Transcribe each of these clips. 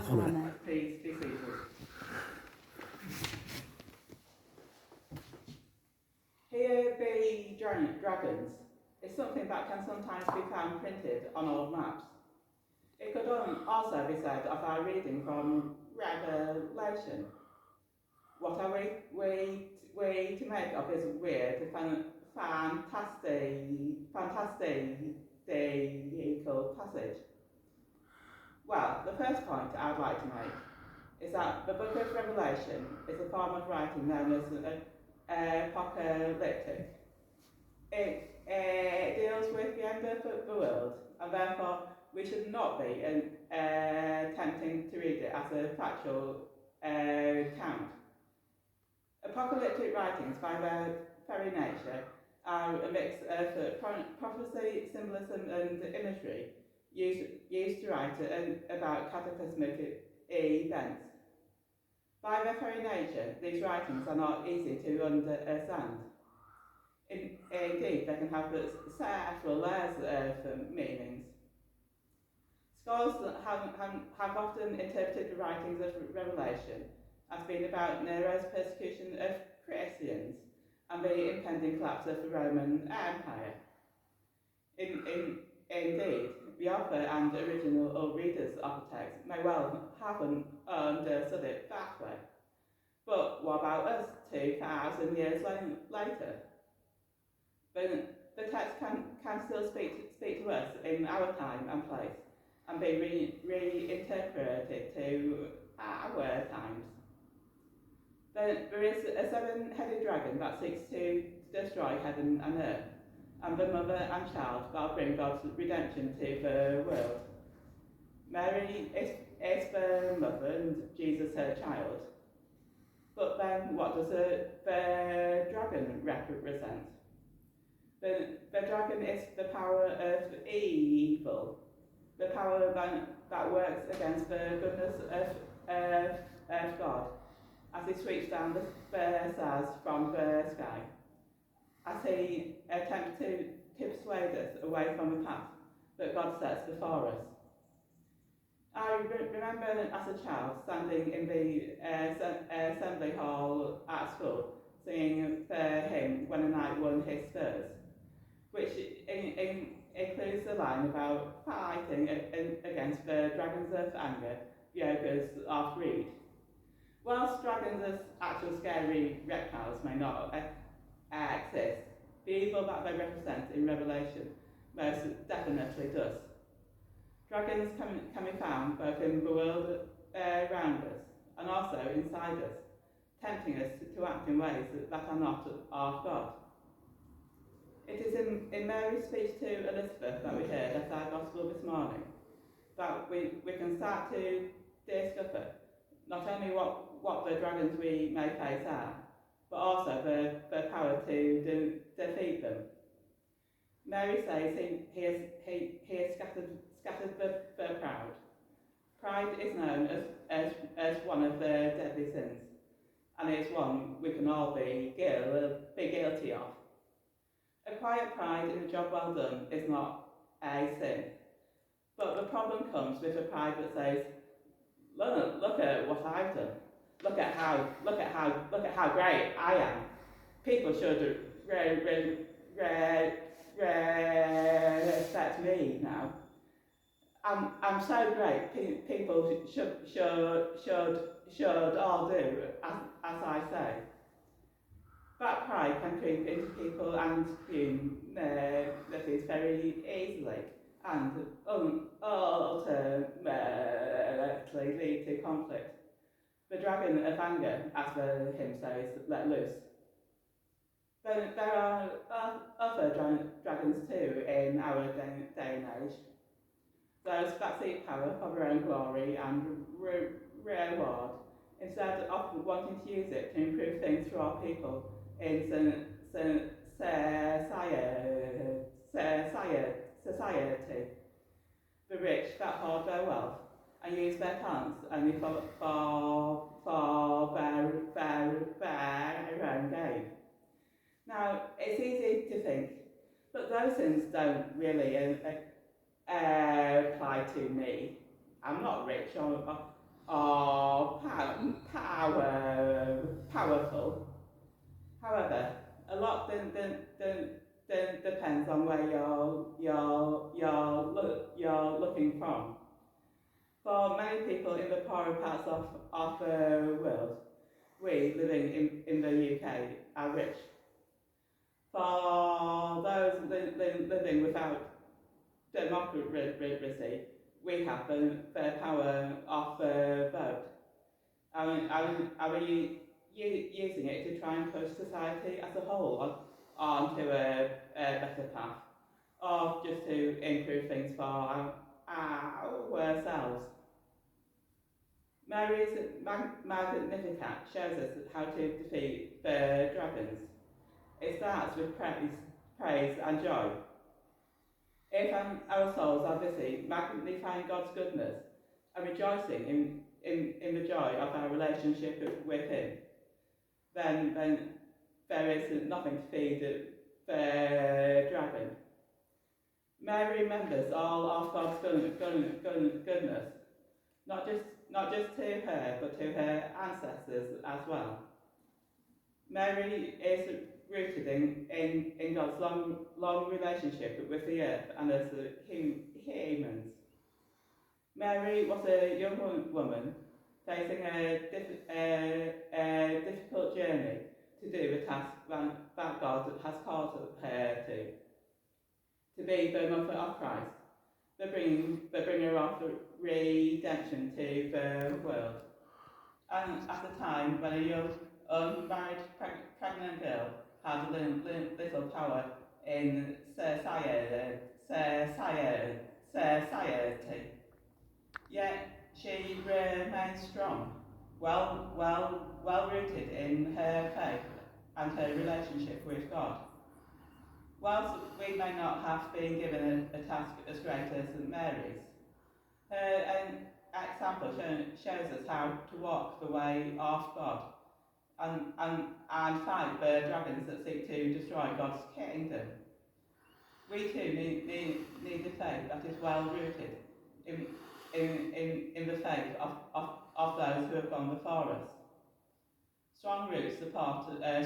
Connor. Please be seated. Here be dragons is something that can sometimes be found printed on old maps. It could also be said of our reading from Revelation. What are we to make of this weird, fantastical passage? Well, the first point I would like to make is that the book of Revelation is a form of writing known as apocalyptic. It deals with the end of the world, and therefore we should not be attempting to read it as a factual account. Apocalyptic writings, by their very nature, are a mix of prophecy, symbolism, and imagery used to write about cataclysmic events. By their very nature, these writings are not easy to understand. Indeed, they can have several layers of meanings. Scholars have often interpreted the writings of Revelation as being about Nero's persecution of Christians and the impending collapse of the Roman Empire. Indeed, the author and original readers of the text may well have understood it that way. But what about us 2,000 years later? The text can still speak to us in our time and place and be reinterpreted to our times. There is a seven-headed dragon that seeks to destroy heaven and earth, and the mother and child that bring God's redemption to the world. Mary is the mother and Jesus her child. But then what does the dragon represent? The dragon is the power of evil, the power that works against the goodness of God, as he sweeps down the stars from the sky, as he attempts to persuade us away from the path that God sets before us. I remember as a child standing in the assembly hall at school singing the hymn When a Knight Won His Spurs, which includes the line about fighting against the dragons of anger, the ogres of greed. Whilst dragons as actual scary reptiles may not exist, the evil that they represent in Revelation most definitely does. Dragons can be found both in the world around us and also inside us, tempting us to act in ways that are not of God. It is in Mary's speech to Elizabeth that we heard at our Gospel this morning that we can start to discover not only what the dragons we may face are, but also the power to defeat them. Mary says he has scattered the proud. Pride is known as one of the deadly sins, and it's one we can all be guilty of. A quiet pride in a job well done is not a sin, but the problem comes with a pride that says, look at what I've done. Look at how great I am. People should respect me now. I'm so great. People should all do as I say. That pride can creep into people and fume that is very easily and ultimately lead to conflict. The dragon of anger, as the hymn says, let loose. There are other dragons too in our day and age. Those that seek power for their own glory and reward, instead of wanting to use it to improve things for our people in society. The rich that hoard their wealth and use their talents only for their own gain. Now, it's easy to think, but those sins don't really apply to me. I'm not rich or or powerful. However, a lot depends on where you're looking from. For many people in the poorer parts of the world, we living in the UK are rich. For those living without democracy, we have the power of the vote. Are we using it to try and push society as a whole onto a better path, or just to improve things for ourselves? Mary's Magnificat shows us how to defeat the dragons. It starts with praise and joy. If our souls are busy magnifying God's goodness and rejoicing in the joy of our relationship with Him, then there is nothing to feed the dragon. Mary remembers all of God's goodness, not just to her, but to her ancestors as well. Mary is rooted in God's long relationship with the earth and as humans. Mary was a young woman facing a difficult journey to do the task that God has called her to be the mother of Christ, the bringer of redemption to the world. And at a time when a young unmarried pregnant girl had little power in society, yet she remained strong, well rooted in her faith and her relationship with God. Whilst we may not have been given a task as great as Mary's, her example shows us how to walk the way of God and fight the dragons that seek to destroy God's kingdom. We too need a faith that is well rooted in the faith of those who have gone before us. Strong roots support a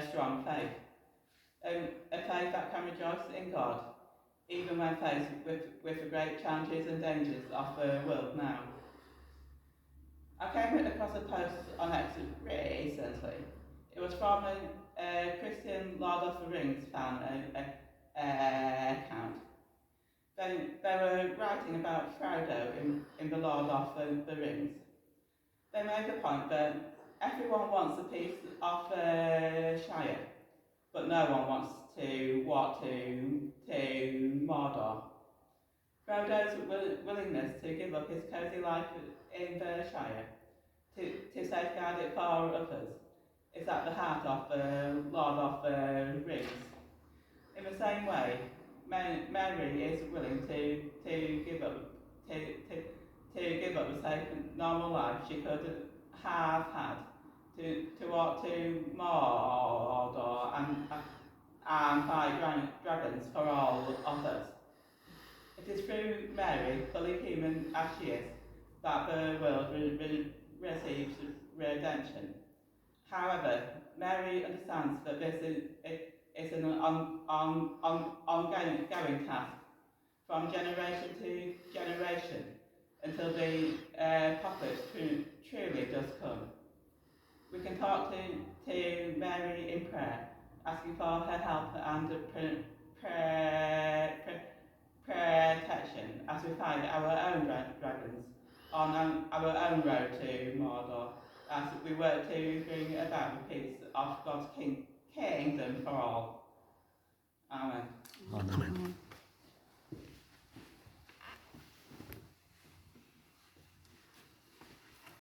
strong faith, a faith that can rejoice in God even when faced with the great challenges and dangers of the world now. I came across a post on X recently. It was from a Christian Lord of the Rings fan account. They were writing about Frodo in The Lord of the Rings. They made the point that everyone wants a piece of the Shire, but no one wants to walk to Mordor. Frodo's willingness to give up his cosy life in the Shire to safeguard it for others is at the heart of the Lord of the Rings. In the same way, Mary is willing to give up the safe and normal life she could have had to walk to Mordor and fight dragons for all of us. It is through Mary, fully human as she is, that the world receives redemption. However, Mary understands that this is an ongoing task from generation to generation until the apocalypse truly does come. We can talk to Mary in prayer, asking for her help and protection as we find our own dragons on our own road to Mordor, as we work to bring about the peace of God's kingdom for all. Amen. Amen.